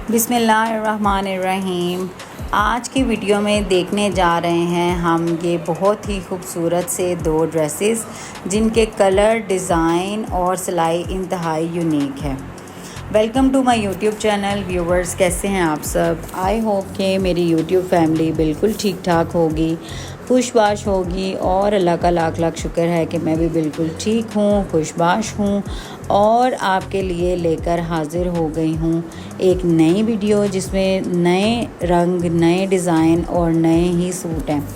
बिस्मिल्लाहिर्रहमानिर्रहीम। आज की वीडियो में देखने जा रहे हैं हम ये बहुत ही खूबसूरत से दो ड्रेसेस जिनके कलर, डिज़ाइन और सिलाई इंतहाई यूनिक है। Welcome to my YouTube channel viewers, कैसे हैं आप सब? आई होप कि मेरी यूट्यूब फैमिली बिल्कुल ठीक ठाक होगी, खुशबाश होगी और अल्लाह का लाख लाख शुक्र है कि मैं भी बिल्कुल ठीक हूँ, खुशबाश हूँ और आपके लिए लेकर हाज़िर हो गई हूँ एक नई वीडियो जिसमें नए रंग, नए डिज़ाइन और नए ही सूट हैं।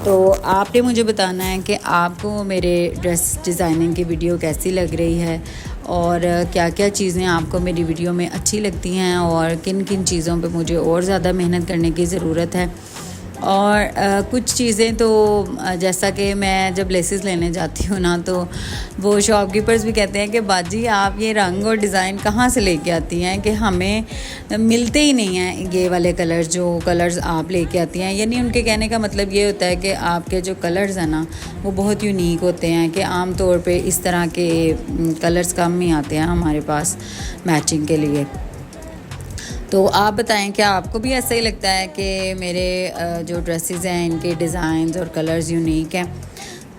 तो आपने मुझे बताना है कि आपको मेरे ड्रेस डिज़ाइनिंग की वीडियो कैसी लग रही है और क्या क्या चीज़ें आपको मेरी वीडियो में अच्छी लगती हैं और किन किन चीज़ों पे मुझे और ज़्यादा मेहनत करने की ज़रूरत है। और कुछ चीज़ें तो जैसा कि मैं जब लेसेस लेने जाती हूँ ना, तो वो शॉपकीपर्स भी कहते हैं कि बाजी आप ये रंग और डिज़ाइन कहाँ से लेके आती हैं कि हमें मिलते ही नहीं हैं ये वाले कलर्स, जो कलर्स आप लेके आती हैं। यानी उनके कहने का मतलब ये होता है कि आपके जो कलर्स हैं ना वो बहुत यूनिक होते हैं कि आम तौर पे इस तरह के कलर्स कम ही आते हैं हमारे पास मैचिंग के लिए। तो आप बताएं, क्या आपको भी ऐसा ही लगता है कि मेरे जो ड्रेसेस हैं इनके डिज़ाइंस और कलर्स यूनिक हैं?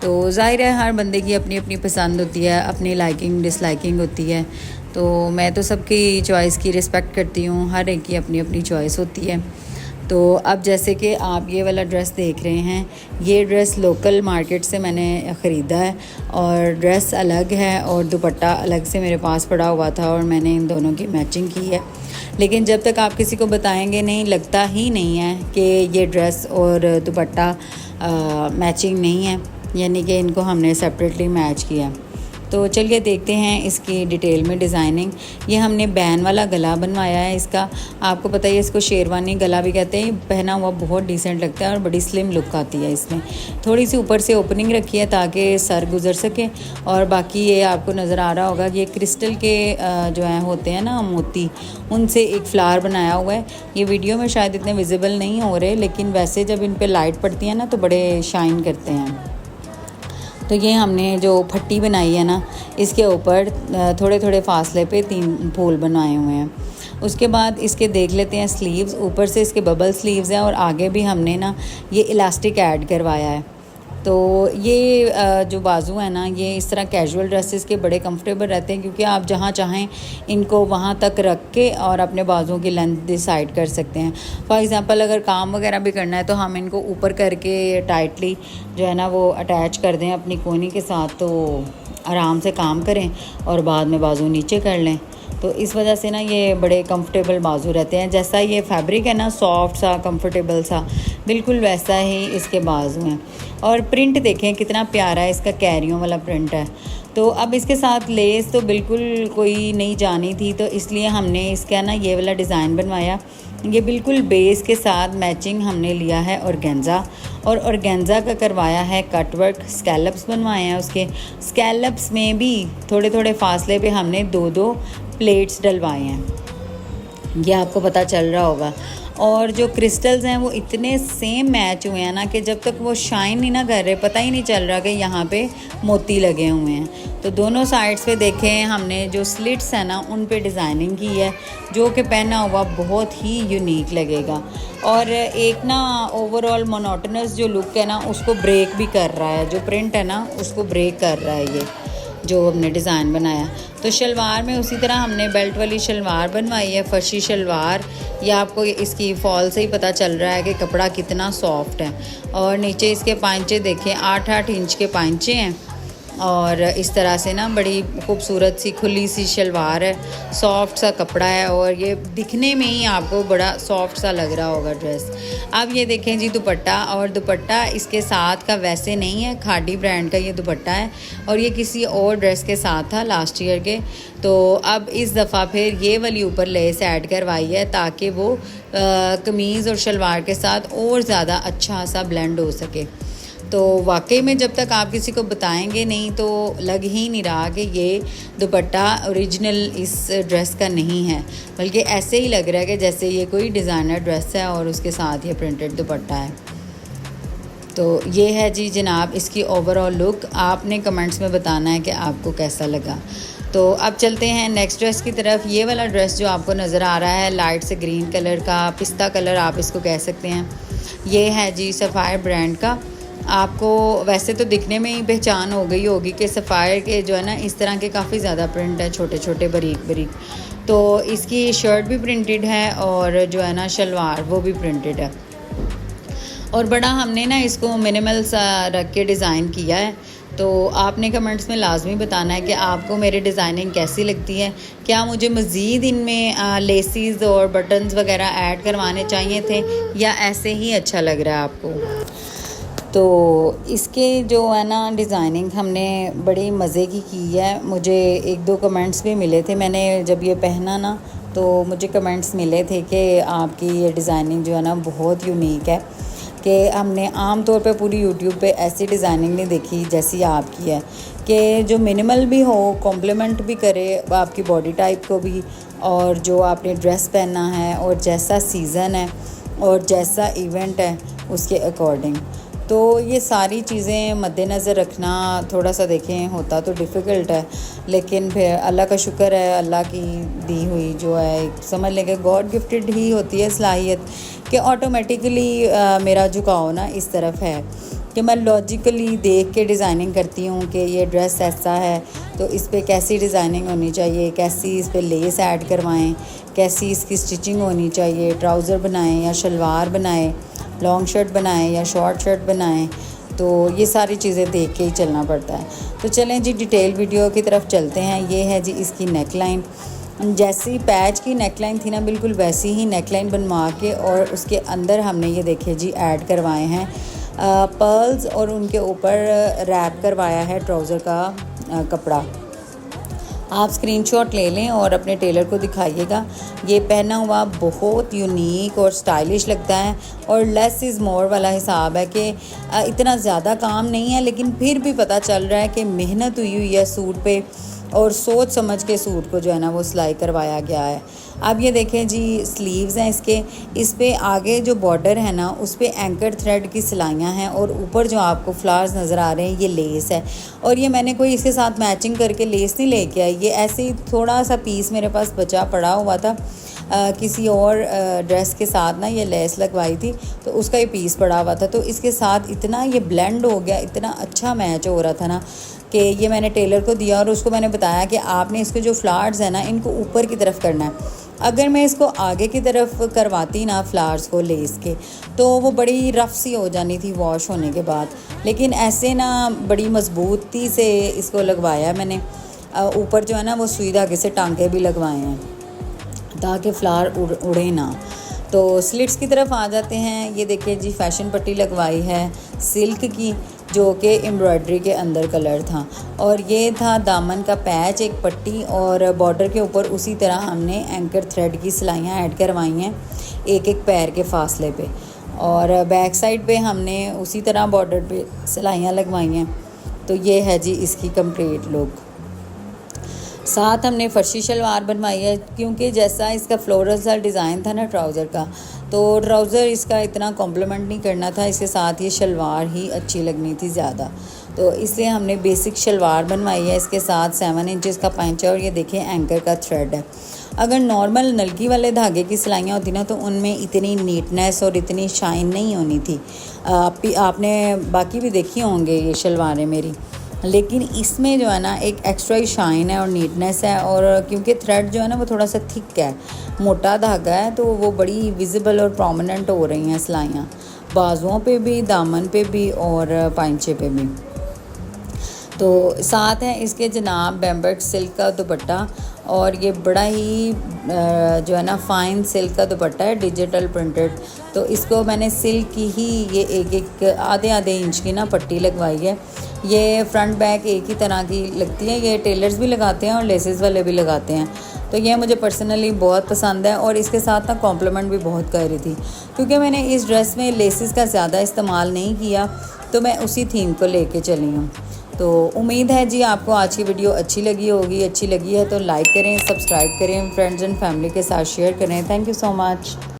तो ज़ाहिर है हर बंदे की अपनी अपनी पसंद होती है, अपनी लाइकिंग डिसलाइकिंग होती है। तो मैं तो सबकी चॉइस की रिस्पेक्ट करती हूँ, हर एक की अपनी अपनी चॉइस होती है। तो अब जैसे कि आप ये वाला ड्रेस देख रहे हैं, ये ड्रेस लोकल मार्केट से मैंने ख़रीदा है और ड्रेस अलग है और दुपट्टा अलग से मेरे पास पड़ा हुआ था और मैंने इन दोनों की मैचिंग की है। लेकिन जब तक आप किसी को बताएंगे नहीं, लगता ही नहीं है कि ये ड्रेस और दुपट्टा मैचिंग नहीं है, यानी कि इनको हमने सेपरेटली मैच किया। तो चलिए देखते हैं इसकी डिटेल में डिज़ाइनिंग। ये हमने बैन वाला गला बनवाया है इसका। आपको पता है इसको शेरवानी गला भी कहते हैं। पहना हुआ बहुत डिसेंट लगता है और बड़ी स्लिम लुक आती है इसमें। थोड़ी सी ऊपर से ओपनिंग रखी है ताकि सर गुजर सके। और बाकी ये आपको नज़र आ रहा होगा, ये क्रिस्टल के जो हैं होते हैं ना मोती, उनसे एक फ्लावर बनाया हुआ है। ये वीडियो में शायद इतने विजिबल नहीं हो रहे, लेकिन वैसे जब इन पर लाइट पड़ती है ना तो बड़े शाइन करते हैं। तो ये हमने जो फट्टी बनाई है ना, इसके ऊपर थोड़े थोड़े फासले पे 3 फूल बनाए हुए हैं। उसके बाद इसके देख लेते हैं स्लीव्स। ऊपर से इसके बबल स्लीव्स हैं और आगे भी हमने ना ये इलास्टिक ऐड करवाया है। तो ये जो बाजू है ना, ये इस तरह कैजुअल ड्रेसेस के बड़े कंफर्टेबल रहते हैं क्योंकि आप जहाँ चाहें इनको वहाँ तक रख के और अपने बाजुओं की लेंथ डिसाइड कर सकते हैं। फॉर एग्ज़ाम्पल अगर काम वगैरह भी करना है तो हम इनको ऊपर करके टाइटली जो है ना वो अटैच कर दें अपनी कोहनी के साथ, तो आराम से काम करें और बाद में बाजू नीचे कर लें। तो इस वजह से ना ये बड़े कंफर्टेबल बाजू रहते हैं। जैसा ये फैब्रिक है ना, सॉफ्ट सा, कंफर्टेबल सा, बिल्कुल वैसा ही इसके बाजू हैं। और प्रिंट देखें कितना प्यारा है, इसका कैरियों वाला प्रिंट है। तो अब इसके साथ लेस तो बिल्कुल कोई नहीं जानी थी, तो इसलिए हमने इसका ना ये वाला डिज़ाइन बनवाया। ये बिल्कुल बेस के साथ मैचिंग हमने लिया है ऑर्गेन्जा, और ऑर्गेन्जा का करवाया है कट वर्क। स्कैलप्स बनवाए हैं उसके। स्कैलप्स में भी थोड़े थोड़े फासले पे हमने 2-2 प्लेट्स डलवाए हैं, ये आपको पता चल रहा होगा। और जो क्रिस्टल्स हैं वो इतने सेम मैच हुए हैं ना कि जब तक वो शाइन नहीं ना कर रहे, पता ही नहीं चल रहा कि यहाँ पे मोती लगे हुए हैं। तो दोनों साइड्स पे देखें हमने जो स्लिट्स हैं ना उन पे डिज़ाइनिंग की है, जो कि पहना हुआ बहुत ही यूनिक लगेगा। और एक ना ओवरऑल मोनोटोनस जो लुक है ना उसको ब्रेक भी कर रहा है, जो प्रिंट है ना उसको ब्रेक कर रहा है ये जो हमने डिज़ाइन बनाया। तो शलवार में उसी तरह हमने बेल्ट वाली शलवार बनवाई है, फर्शी शलवार। ये आपको इसकी फॉल से ही पता चल रहा है कि कपड़ा कितना सॉफ्ट है। और नीचे इसके पांचे देखें, 8-8 इंच के पांचे हैं और इस तरह से ना बड़ी खूबसूरत सी खुली सी शलवार है, सॉफ्ट सा कपड़ा है और ये दिखने में ही आपको बड़ा सॉफ्ट सा लग रहा होगा ड्रेस। अब ये देखें जी दुपट्टा, और दुपट्टा इसके साथ का वैसे नहीं है, खादी ब्रांड का ये दुपट्टा है और ये किसी और ड्रेस के साथ था लास्ट ईयर के। तो अब इस दफ़ा फिर ये वाली ऊपर लेस ऐड करवाई है ताकि वो कमीज़ और शलवार के साथ और ज़्यादा अच्छा सा ब्लेंड हो सके। तो वाकई में जब तक आप किसी को बताएंगे नहीं तो लग ही नहीं रहा कि ये दुपट्टा ओरिजिनल इस ड्रेस का नहीं है, बल्कि ऐसे ही लग रहा है कि जैसे ये कोई डिज़ाइनर ड्रेस है और उसके साथ ये प्रिंटेड दुपट्टा है। तो ये है जी जनाब इसकी ओवरऑल लुक। आपने कमेंट्स में बताना है कि आपको कैसा लगा। तो अब चलते हैं नेक्स्ट ड्रेस की तरफ। ये वाला ड्रेस जो आपको नज़र आ रहा है लाइट से ग्रीन कलर का, पिस्ता कलर आप इसको कह सकते हैं, ये है जी सफ़ायर ब्रांड का। आपको वैसे तो दिखने में ही पहचान हो गई होगी कि सफ़ायर के जो है ना इस तरह के काफ़ी ज़्यादा प्रिंट है, छोटे छोटे बारीक बारीक। तो इसकी शर्ट भी प्रिंटेड है और जो है ना शलवार वो भी प्रिंटेड है। और बड़ा हमने ना इसको मिनिमल सा रख के डिज़ाइन किया है। तो आपने कमेंट्स में लाजमी बताना है कि आपको मेरी डिज़ाइनिंग कैसी लगती है, क्या मुझे मज़ीद इनमें लेसिस और बटन्स वगैरह ऐड करवाने चाहिए थे या ऐसे ही अच्छा लग रहा है आपको। तो इसके जो है ना डिज़ाइनिंग हमने बड़ी मज़े की है। मुझे 1-2 कमेंट्स भी मिले थे, मैंने जब ये पहना ना तो मुझे कमेंट्स मिले थे कि आपकी ये डिज़ाइनिंग जो है ना बहुत यूनिक है, कि हमने आम तौर पे पूरी यूट्यूब पे ऐसी डिज़ाइनिंग नहीं देखी जैसी आपकी है, कि जो मिनिमल भी हो, कॉम्प्लीमेंट भी करे आपकी बॉडी टाइप को भी, और जो आपने ड्रेस पहना है और जैसा सीज़न है और जैसा इवेंट है उसके अकॉर्डिंग। तो ये सारी चीज़ें मद्देनज़र रखना थोड़ा सा देखें होता तो डिफ़िकल्ट है, लेकिन फिर अल्लाह का शुक्र है, अल्लाह की दी हुई जो है समझ लेंगे गॉड गिफ्टेड ही होती है सलाहियत, कि ऑटोमेटिकली मेरा झुकाव ना इस तरफ है कि मैं लॉजिकली देख के डिज़ाइनिंग करती हूँ कि ये ड्रेस ऐसा है तो इस पर कैसी डिज़ाइनिंग होनी चाहिए, कैसी इस पर लेस ऐड करवाएं, कैसी इसकी स्टिचिंग होनी चाहिए, ट्राउज़र बनाएं या शलवार बनाएं, लॉन्ग शर्ट बनाएं या शॉर्ट शर्ट बनाएं। तो ये सारी चीज़ें देख के ही चलना पड़ता है। तो चलें जी डिटेल वीडियो की तरफ चलते हैं। ये है जी इसकी नेक लाइन, जैसी पैच की नेक लाइन थी ना बिल्कुल वैसी ही नेक लाइन बनवा के और उसके अंदर हमने ये देखे जी ऐड करवाए हैं पर्ल्स, और उनके ऊपर रैप करवाया है ट्राउज़र का कपड़ा। आप स्क्रीनशॉट ले लें और अपने टेलर को दिखाइएगा। ये पहना हुआ बहुत यूनिक और स्टाइलिश लगता है, और लेस इज़ मोर वाला हिसाब है कि इतना ज़्यादा काम नहीं है, लेकिन फिर भी पता चल रहा है कि मेहनत हुई है सूट पे और सोच समझ के सूट को जो है ना वो सिलाई करवाया गया है। अब ये देखें जी स्लीव्स हैं इसके, इस पे आगे जो बॉर्डर है ना उस पे एंकर थ्रेड की सिलाइयाँ हैं, और ऊपर जो आपको फ्लावर्स नज़र आ रहे हैं ये लेस है। और ये मैंने कोई इसके साथ मैचिंग करके लेस नहीं लेके आई, ये ऐसे ही थोड़ा सा पीस मेरे पास बचा पड़ा हुआ था, किसी और ड्रेस के साथ ना ये लेस लगवाई थी तो उसका ये पीस पड़ा हुआ था, तो इसके साथ इतना ये ब्लेंड हो गया, इतना अच्छा मैच हो रहा था ना कि ये मैंने टेलर को दिया और उसको मैंने बताया कि आपने इसके जो फ्लावर्स हैं ना इनको ऊपर की तरफ करना है। अगर मैं इसको आगे की तरफ करवाती ना फ्लावर्स को लेस के तो वो बड़ी रफ़ सी हो जानी थी वॉश होने के बाद, लेकिन ऐसे ना बड़ी मज़बूती से इसको लगवाया मैंने। ऊपर जो है ना वो सुई धागे से टांके भी लगवाए हैं ताकि फ्लावर उड़े ना। तो स्लिट्स की तरफ आ जाते हैं। ये देखिए जी फैशन पट्टी लगवाई है सिल्क की, जो कि एम्ब्रॉयडरी के अंदर कलर था, और ये था दामन का पैच एक पट्टी, और बॉर्डर के ऊपर उसी तरह हमने एंकर थ्रेड की सिलाइयाँ ऐड करवाई हैं एक एक पैर के फासले पे, और बैक साइड पे हमने उसी तरह बॉर्डर पे सिलाइयाँ लगवाई हैं। तो ये है जी इसकी कंप्लीट लुक। साथ हमने फर्शी शलवार बनवाई है, क्योंकि जैसा इसका फ्लोरल सा डिज़ाइन था ना ट्राउज़र का, तो ट्राउज़र इसका इतना कॉम्प्लीमेंट नहीं करना था, इसके साथ ये शलवार ही अच्छी लगनी थी ज़्यादा, तो इसलिए हमने बेसिक शलवार बनवाई है। इसके साथ 7 इंचज़ का पंच है, और ये देखें एंकर का थ्रेड है। अगर नॉर्मल नलकी वाले धागे की सिलाइयाँ होती ना तो उनमें इतनी नीटनेस और इतनी शाइन नहीं होनी थी। आपने बाकी भी देखी होंगे ये शलवारें मेरी, लेकिन इसमें जो है ना एक एक्स्ट्रा ही शाइन है और नीटनेस है, और क्योंकि थ्रेड जो है ना वो थोड़ा सा थिक है, मोटा धागा है, तो वो बड़ी विजिबल और प्रोमिनेंट हो रही हैं सिलाइयाँ, बाजुओं पे भी, दामन पे भी और पाइंचे पे भी। तो साथ है इसके जनाब बैम्बर्ग सिल्क का दुपट्टा, और ये बड़ा ही जो है ना फ़ाइन सिल्क का दुपट्टा है डिजिटल प्रिंटेड। तो इसको मैंने सिल्क की ही ये एक आधे इंच की ना पट्टी लगवाई है। ये फ्रंट बैक एक ही तरह की लगती है, ये टेलर्स भी लगाते हैं और लेसेस वाले भी लगाते हैं। तो ये मुझे पर्सनली बहुत पसंद है, और इसके साथ ना कॉम्प्लीमेंट भी बहुत कर रही थी, क्योंकि मैंने इस ड्रेस में लेसेस का ज़्यादा इस्तेमाल नहीं किया, तो मैं उसी थीम को लेके चली हूँ। तो उम्मीद है जी आपको आज की वीडियो अच्छी लगी होगी। अच्छी लगी है तो लाइक करें, सब्सक्राइब करें, फ्रेंड्स एंड फैमिली के साथ शेयर करें। Thank you so much.